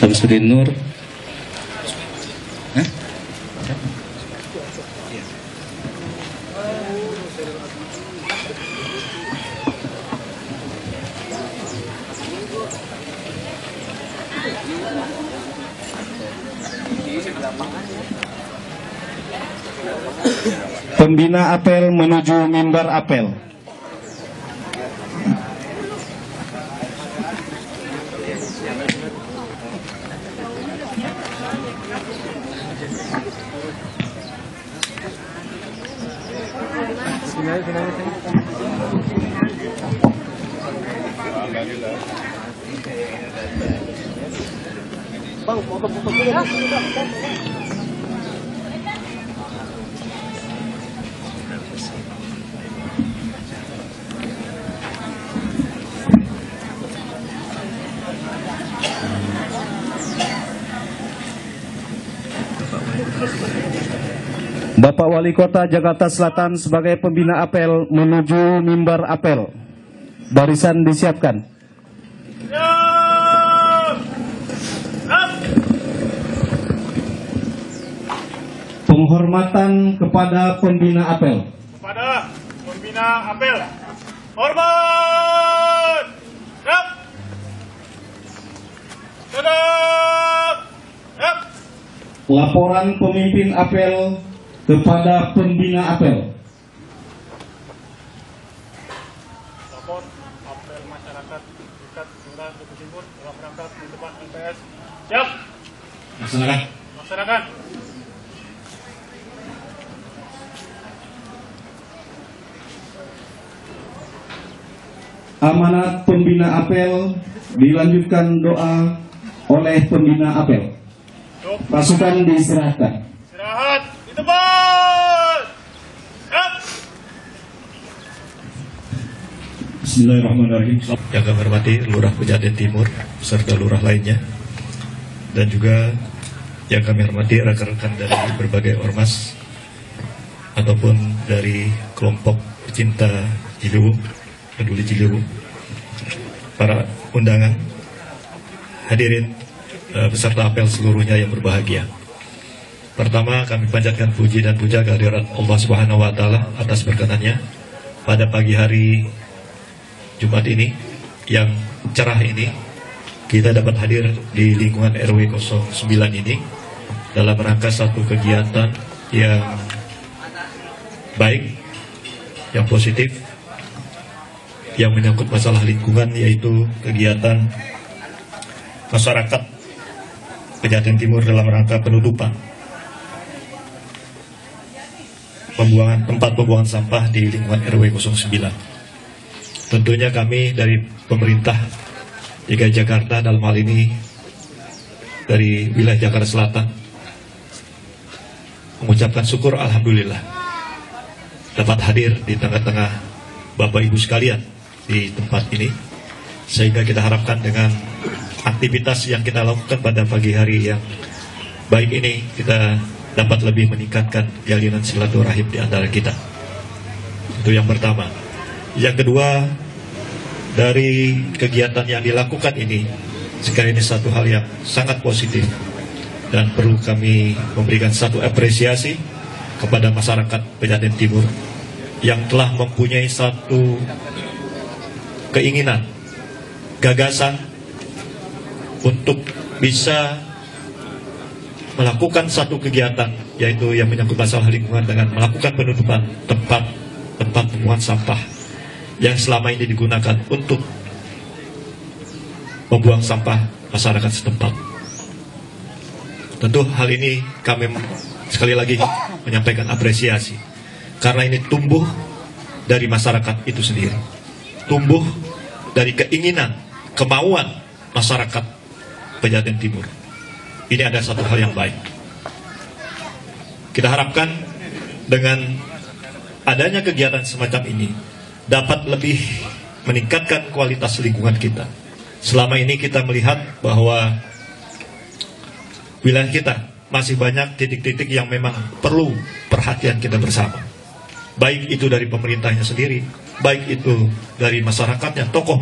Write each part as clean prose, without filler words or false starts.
Tamsudin Nur. Pembina apel menuju mimbar apel. Bapak Wali Kota Jakarta Selatan sebagai pembina apel menuju mimbar apel. Barisan disiapkan. Penghormatan kepada pembina apel. Kepada pembina apel. Hormat. Siap. Sedang. Siap. Laporan pemimpin apel kepada pembina apel. Lapor apel masyarakat dekat Kelurahan Dukuh Timur dalam rangka penutupan LPS. Siap. Laksanakan. Laksanakan. Amanat pembina apel dilanjutkan doa oleh pembina apel. Pasukan diserahkan. Istirahat di tempat. Siap. Bismillahirrahmanirrahim. Yang kami hormati Lurah Pejaten Timur serta lurah lainnya, dan juga yang kami hormati rekan-rekan dari berbagai ormas ataupun dari kelompok pecinta Ciliwung, peduli Ciliwung, para undangan, hadirin peserta apel seluruhnya yang berbahagia. Pertama, kami panjatkan puji dan puja kehadirat Allah Subhanahu wa Ta'ala atas berkenannya pada pagi hari Jumat ini yang cerah ini, kita dapat hadir di lingkungan RW 09 ini dalam rangka satu kegiatan yang baik, yang positif, yang menyangkut masalah lingkungan, yaitu kegiatan masyarakat Pejaten Timur dalam rangka penutupan tempat pembuangan sampah di lingkungan RW 09. Tentunya kami dari pemerintah DKI Jakarta, dalam hal ini dari wilayah Jakarta Selatan, mengucapkan syukur alhamdulillah dapat hadir di tengah-tengah Bapak Ibu sekalian di tempat ini, sehingga kita harapkan dengan aktivitas yang kita lakukan pada pagi hari yang baik ini, kita dapat lebih meningkatkan jalinan silaturahim di antara kita. Itu yang pertama. Yang kedua, dari kegiatan yang dilakukan ini, sekali ini satu hal yang sangat positif dan perlu kami memberikan satu apresiasi kepada masyarakat Pejaten Timur yang telah mempunyai satu keinginan, gagasan untuk bisa melakukan satu kegiatan, yaitu yang menyangkut masalah lingkungan dengan melakukan penutupan tempat pembuangan sampah yang selama ini digunakan untuk membuang sampah masyarakat setempat. Tentu hal ini kami sekali lagi menyampaikan apresiasi, karena ini tumbuh dari masyarakat itu sendiri, tumbuh dari keinginan, kemauan masyarakat Pejaten Timur. Ini ada satu hal yang baik. Kita harapkan dengan adanya kegiatan semacam ini dapat lebih meningkatkan kualitas lingkungan kita. Selama ini kita melihat bahwa wilayah kita masih banyak titik-titik yang memang perlu perhatian kita bersama. Baik itu dari pemerintahnya sendiri, baik itu dari masyarakatnya, tokoh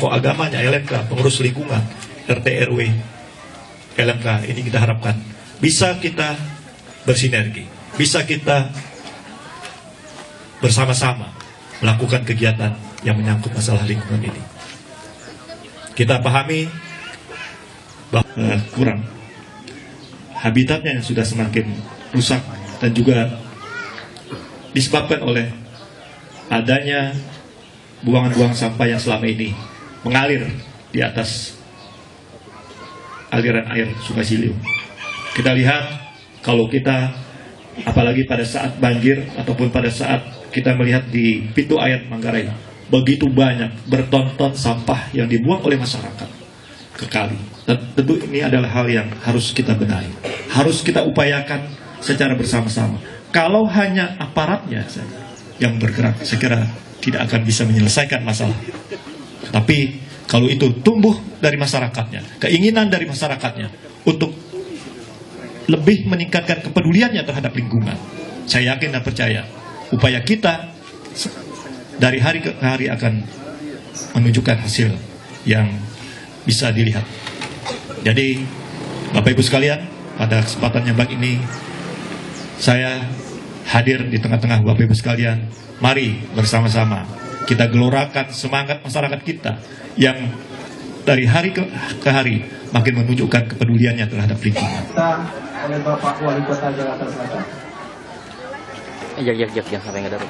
agamanya, LMK, pengurus lingkungan, RT RW, LMK ini kita harapkan bisa kita bersinergi, bisa kita bersama-sama melakukan kegiatan yang menyangkut masalah lingkungan ini. Kita pahami bahwa kurang habitatnya yang sudah semakin rusak dan juga disebabkan oleh adanya buangan-buangan sampah yang selama ini mengalir di atas aliran air Sungai Ciliwung. Kita lihat kalau kita, apalagi pada saat banjir ataupun pada saat kita melihat di pintu air Manggarai, begitu banyak bertonton sampah yang dibuang oleh masyarakat ke kali. Dan tentu ini adalah hal yang harus kita benahi, harus kita upayakan secara bersama-sama. Kalau hanya aparatnya saja yang bergerak, saya kira tidak akan bisa menyelesaikan masalah. Tapi kalau itu tumbuh dari masyarakatnya, keinginan dari masyarakatnya untuk lebih meningkatkan kepeduliannya terhadap lingkungan, saya yakin dan percaya upaya kita dari hari ke hari akan menunjukkan hasil yang bisa dilihat. Jadi Bapak Ibu sekalian, pada kesempatan yang baik ini saya hadir di tengah-tengah Bapak Ibu sekalian. Mari bersama-sama kita gelorakan semangat masyarakat kita yang dari hari ke hari makin menunjukkan kepeduliannya terhadap lingkungan. Oleh Bapak Wali Kota Jakarta Selatan. Jak sampai nggak ada.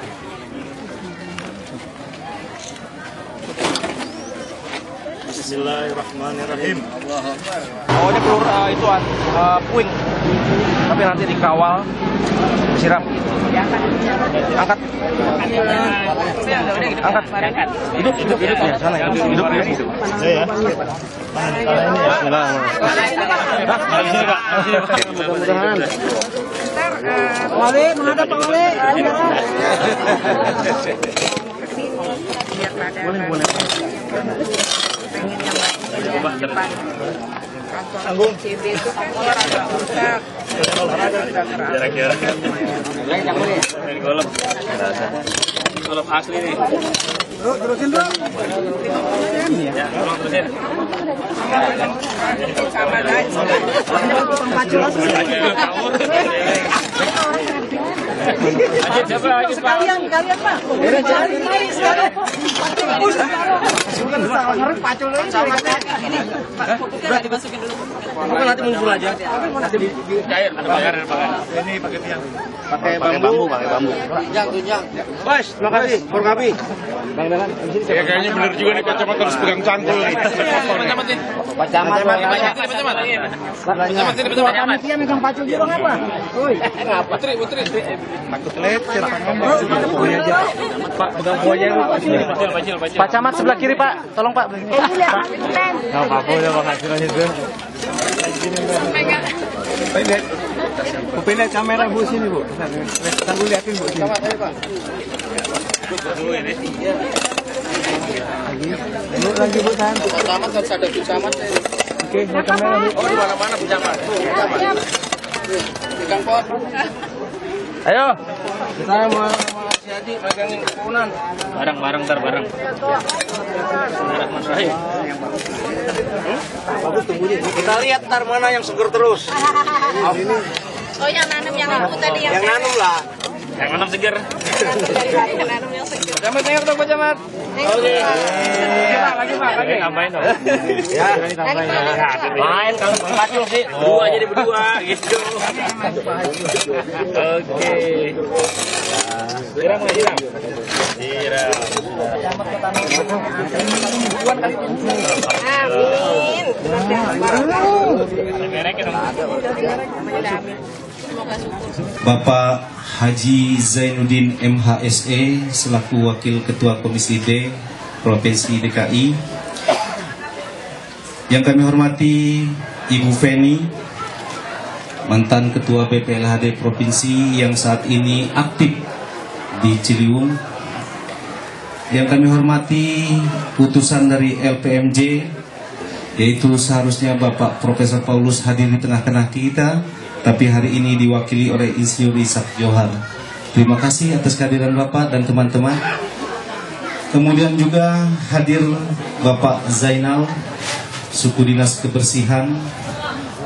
Bismillahirrahmanirrahim. Pokoknya perlu puing, tapi nanti dikawal, disiram. Angkat. Angkat. Hidup ya sana ya. Hidup. Saya ya. Mudah-mudahan. Wali, menghadap Pak Wali. Boleh. Pengen yang baik di depan. Kantor CB itu kan agak rusak. Kira-kira. Golf asli nih. Terusin dulu. Ya, tolong terusin. Sama aja. Sekalian Pak. Mari sekalian. Pacul lagi sama ini. Udah dimasukin dulu. Mungkin nanti muncul aja. Nanti cair, ada bayar. Ini pakai tiang. Pakai bambu. Tunjang. Bos, terima kasih. Forkapi. Bang Dalan, Ya kayaknya bener juga nih kacamata harus pegang cangkul nih. Pacamat. Panitia megang pacul juga ngapa? Woi. Putri. Takut lecet. Pak, pegang buahnya. Pak Camat sebelah kiri, Pak. Tolong, Pak. Enggak apa-apa ya Bang hasilnya itu. Pindah kamera Bu sini, Bu. Tunggu liatin Bu sini. Lagi Bu tahan. Camat harus ada camat. Oke, kamera Bu. Oh, di mana-mana camat. Pegang pot. Ayo. Kita mau si Haji megangin kepunan. Barang. Bismillahirrahmanirrahim. Kita lihat ntar mana yang seger terus. Oh, yang nanam yang itu tadi yang nanam lah. Yang nanam seger. yang nanam yang segar. Camat tengok dong, Pak Camat. Oke. Lagi ngapain dong? Ya. Main kalau pacul sih. Berdua jadi berdua gitu. Oke. Siram. Amin. Bapak Haji Zainuddin MHSE selaku Wakil Ketua Komisi D Provinsi DKI. Yang kami hormati Ibu Feni, mantan Ketua BPLHD Provinsi yang saat ini aktif di Ciliwung. Yang kami hormati putusan dari LPMJ, yaitu seharusnya Bapak Profesor Paulus hadir di tengah-tengah kita, tapi hari ini diwakili oleh Insinyur Ishak Johar. Terima kasih atas kehadiran Bapak dan teman-teman. Kemudian juga hadir Bapak Zainal, Suku Dinas Kebersihan,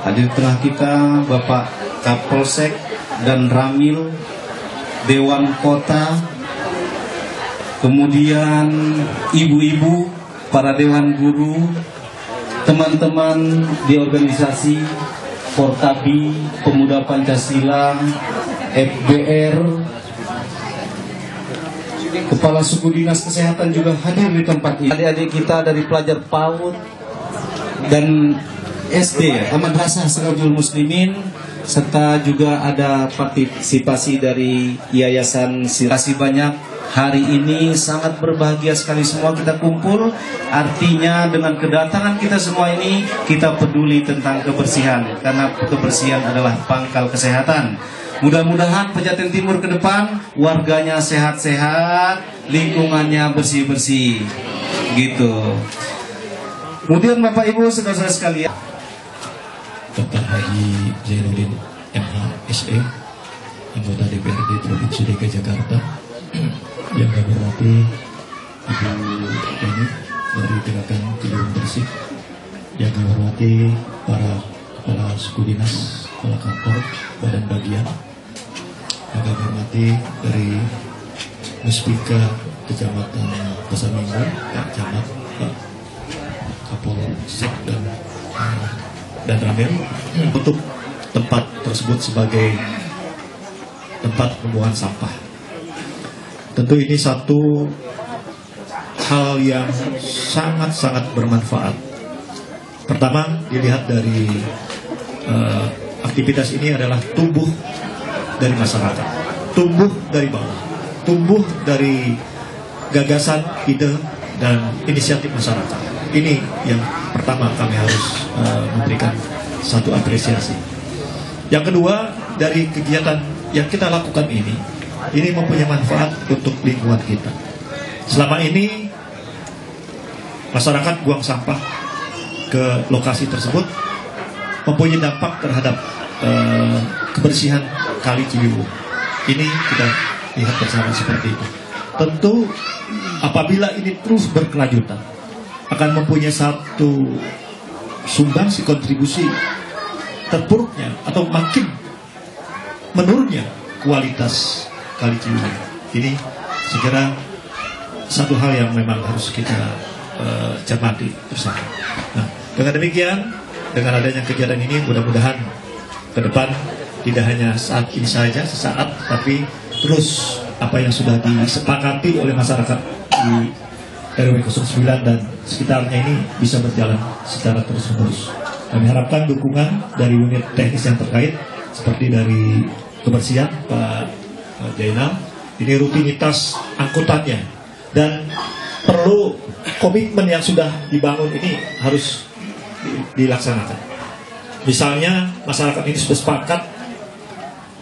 Hadir tengah kita Bapak Kapolsek dan Ramil Dewan Kota, kemudian ibu-ibu, para dewan guru, teman-teman di organisasi Portabi, Pemuda Pancasila, FBR, Kepala Suku Dinas Kesehatan juga hadir di tempat ini. Adik-adik kita dari pelajar PAUD dan SD, Madrasah Sirajul Muslimin, serta juga ada partisipasi dari Yayasan Sirasi banyak. Hari ini sangat berbahagia sekali semua kita kumpul. Artinya dengan kedatangan kita semua ini, kita peduli tentang kebersihan, karena kebersihan adalah pangkal kesehatan. Mudah-mudahan Pejaten Timur ke depan warganya sehat-sehat, lingkungannya bersih-bersih, gitu. Kemudian Bapak Ibu saudara-saudara sekalian, Dr. Haji Zainuddin MH SE, anggota DPRD Provinsi DKI Jakarta, yang kami hormati Ibu Feni dari Gerakan Ciliwung Bersih, yang kami hormati para kepala suku dinas, kepala kantor, badan bagian, yang kami hormati dari Muspika Kecamatan Pasar Minggu, Pak Camat, Pak Kapolsek dan Ramil, untuk tempat tersebut sebagai tempat pembuangan sampah. Tentu ini satu hal yang sangat-sangat bermanfaat. Pertama, dilihat dari aktivitas ini adalah tumbuh dari masyarakat, tumbuh dari bawah, tumbuh dari gagasan, ide, dan inisiatif masyarakat. Ini yang pertama kami harus memberikan satu apresiasi. Yang kedua, dari kegiatan yang kita lakukan ini mempunyai manfaat untuk lingkungan kita. Selama ini masyarakat buang sampah ke lokasi tersebut mempunyai dampak terhadap kebersihan Kali Ciliwung. Ini kita lihat bersama seperti itu. Tentu apabila ini terus berkelanjutan, akan mempunyai satu sumbangsi kontribusi terpuruknya atau makin menurunnya kualitas Kali Ciliwung. Ini segera satu hal yang memang harus kita cermati bersama. Nah, dengan demikian, dengan adanya kegiatan ini, mudah-mudahan ke depan tidak hanya saat ini saja, sesaat, tapi terus apa yang sudah disepakati oleh masyarakat di RW 09 dan sekitarnya ini bisa berjalan secara terus-menerus. Kami harapkan dukungan dari unit teknis yang terkait, seperti dari kebersihan Pak Jainal, ini rutinitas angkutannya, dan perlu komitmen yang sudah dibangun ini harus dilaksanakan. Misalnya masyarakat ini sudah sepakat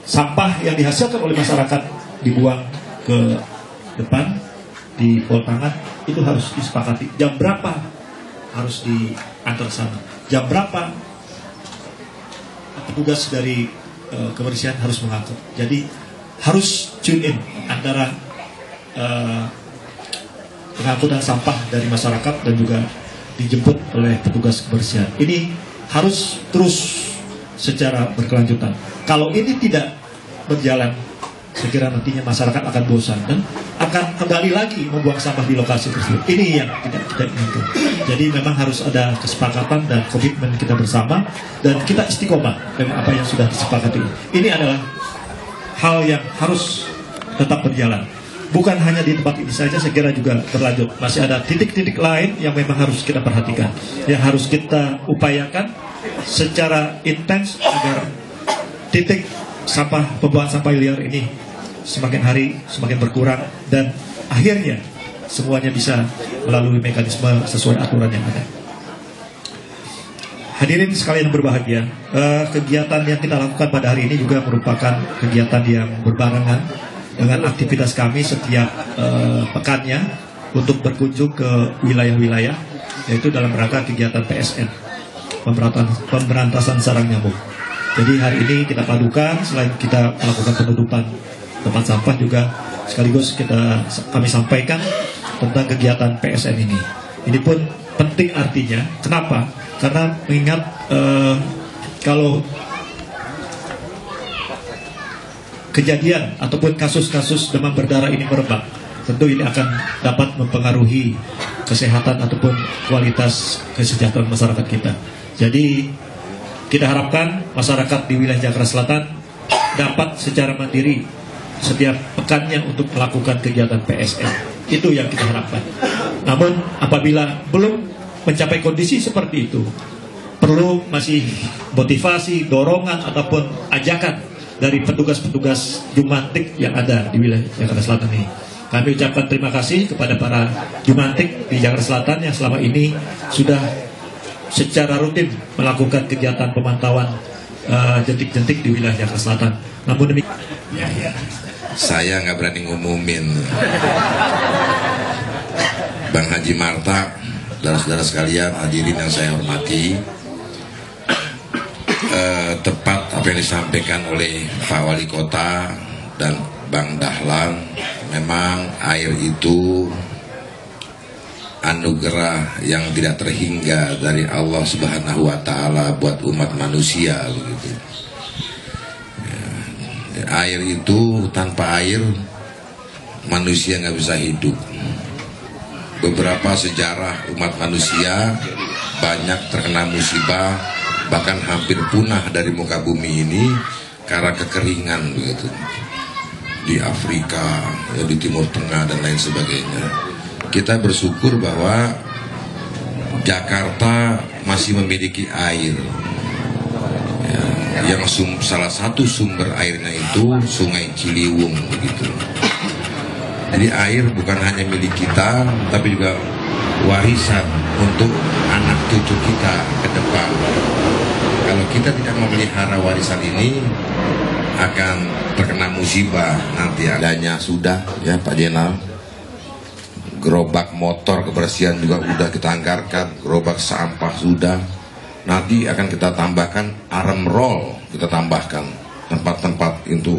sampah yang dihasilkan oleh masyarakat dibuang ke depan di pol tangan, itu harus disepakati. Jam berapa harus diantar sana, jam berapa petugas dari kebersihan harus mengangkut. Jadi harus tune in antara pengangkutan sampah dari masyarakat dan juga dijemput oleh petugas kebersihan. Ini harus terus secara berkelanjutan. Kalau ini tidak berjalan, saya kira nantinya masyarakat akan bosan dan akan kembali lagi membuang sampah di lokasi tersebut. Ini yang tidak kita inginkan. Jadi memang harus ada kesepakatan dan komitmen kita bersama, dan kita istiqomah dengan apa yang sudah disepakati. Ini adalah hal yang harus tetap berjalan. Bukan hanya di tempat ini saja, saya kira juga berlanjut. Masih ada titik-titik lain yang memang harus kita perhatikan, yang harus kita upayakan secara intens agar titik sampah, pembuangan sampah liar ini semakin hari semakin berkurang, dan akhirnya semuanya bisa melalui mekanisme sesuai aturan yang ada. Hadirin sekalian yang berbahagia, kegiatan yang kita lakukan pada hari ini juga merupakan kegiatan yang berbarengan dengan aktivitas kami setiap pekannya untuk berkunjung ke wilayah-wilayah, yaitu dalam rangka kegiatan PSN, pemberantasan sarang nyamuk. Jadi hari ini kita padukan, selain kita melakukan penutupan tempat sampah, juga sekaligus kami sampaikan tentang kegiatan PSN ini. Ini pun penting artinya. Kenapa? Karena mengingat kalau kejadian ataupun kasus-kasus demam berdarah ini merebak, tentu ini akan dapat mempengaruhi kesehatan ataupun kualitas kesejahteraan masyarakat kita. Jadi kita harapkan masyarakat di wilayah Jakarta Selatan dapat secara mandiri setiap pekannya untuk melakukan kegiatan PSM. Itu yang kita harapkan. Namun apabila belum mencapai kondisi seperti itu, perlu masih motivasi, dorongan ataupun ajakan dari petugas-petugas Jumantik yang ada di wilayah Jakarta Selatan ini. Kami ucapkan terima kasih kepada para Jumantik di Jakarta Selatan yang selama ini sudah secara rutin melakukan kegiatan pemantauan jentik-jentik di wilayah Jakarta Selatan. Namun demikian, saya nggak berani ngumumin. Bang Haji Marta, saudara-saudara sekalian, hadirin yang saya hormati, tepat apa yang disampaikan oleh Pak Wali Kota dan Bang Dahlan. Memang air itu anugerah yang tidak terhingga dari Allah Subhanahu wa Ta'ala buat umat manusia, begitu. Ya, air itu, tanpa air manusia nggak bisa hidup. Beberapa sejarah umat manusia banyak terkena musibah, bahkan hampir punah dari muka bumi ini karena kekeringan, begitu. Di Afrika, ya, di Timur Tengah dan lain sebagainya. Kita bersyukur bahwa Jakarta masih memiliki air, ya, yang salah satu sumber airnya itu Sungai Ciliwung, begitu. Jadi air bukan hanya milik kita, tapi juga warisan untuk anak cucu kita ke depan. Kalau kita tidak memelihara warisan ini, akan terkena musibah nanti. Adanya sudah, ya Pak Jenal, gerobak motor kebersihan juga sudah kita anggarkan, gerobak sampah sudah. Nanti akan kita tambahkan arem roll, kita tambahkan tempat-tempat untuk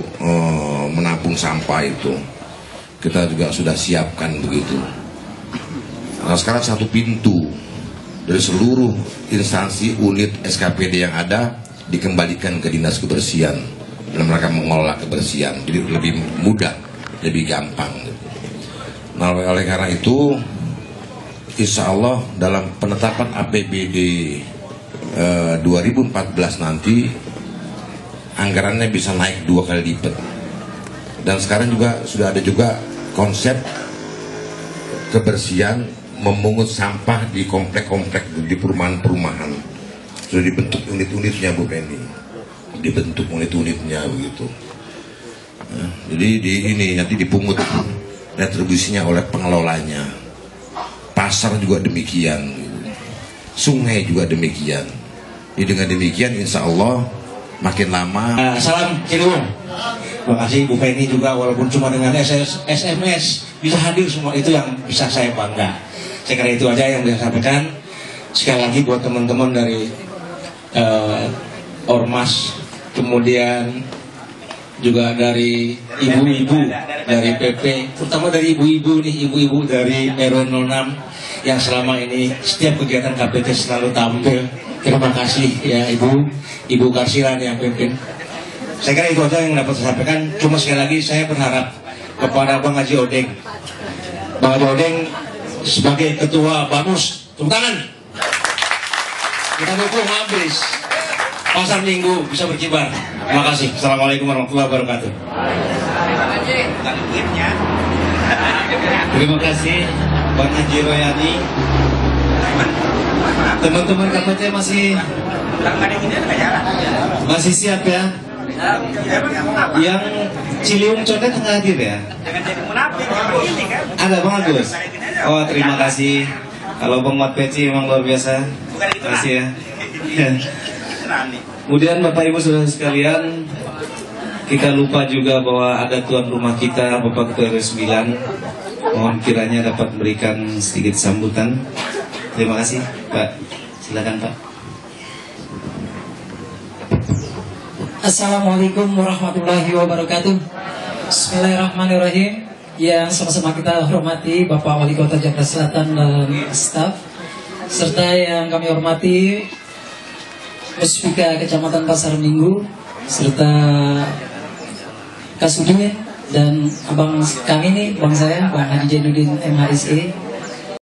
menampung sampah itu. Kita juga sudah siapkan, begitu. Nah, sekarang satu pintu dari seluruh instansi unit SKPD yang ada dikembalikan ke Dinas Kebersihan dalam rangka mengelola kebersihan, jadi lebih mudah, lebih gampang. Nah, oleh karena itu, insya Allah dalam penetapan APBD 2014 nanti anggarannya bisa naik 2 kali lipat. Dan sekarang juga sudah ada juga konsep kebersihan memungut sampah di komplek-komplek, di perumahan-perumahan. Sudah dibentuk unit-unitnya, Bu Penny. Dibentuk unit-unitnya, begitu. Nah, jadi ini nanti dipungut retribusinya oleh pengelolanya. Pasar juga demikian, sungai juga demikian. Jadi dengan demikian insya Allah makin lama. Salam Ciliwung. Terima kasih Bu Penny juga, walaupun cuma dengan SMS bisa hadir semua, itu yang bisa saya bangga. Saya kira itu aja yang bisa saya sampaikan. Sekali lagi buat teman-teman dari Ormas, kemudian juga dari ibu-ibu dari PP, terutama dari ibu-ibu nih, ibu-ibu dari RW 06 yang selama ini setiap kegiatan KPT selalu tampil. Terima kasih ya Ibu Karsilan yang pimpin. Saya kira itu aja yang dapat saya sampaikan. Cuma sekali lagi saya berharap kepada Bang Haji Odeng, Bang Haji Odeng sebagai ketua BAMUS, tepuk tangan. Kita dukung habis. Pasar Minggu bisa berkibar. Terima kasih. Assalamualaikum warahmatullahi wabarakatuh. Terima kasih Bang Haji Royani. Teman-teman KPT masih siap ya? Yang Ciliwung Condet tengah hadir ya? Ada Bang Agus? Oh, terima kasih. Kalau Bang Mat Peci memang luar biasa. Terima kasih ya. Kemudian Bapak Ibu Saudara sekalian, kita lupa juga bahwa ada tuan rumah kita, Bapak Ketua RW 9. Mohon kiranya dapat memberikan sedikit sambutan. Terima kasih Pak. Silakan Pak. Assalamualaikum warahmatullahi wabarakatuh. Bismillahirrahmanirrahim. Yang sama-sama kita hormati Bapak Wali Kota Jakarta Selatan dan staf, serta yang kami hormati Muspika Kecamatan Pasar Minggu, serta Kasudin dan abang kami nih, bang saya, Bang Haji Jainuddin MHSE,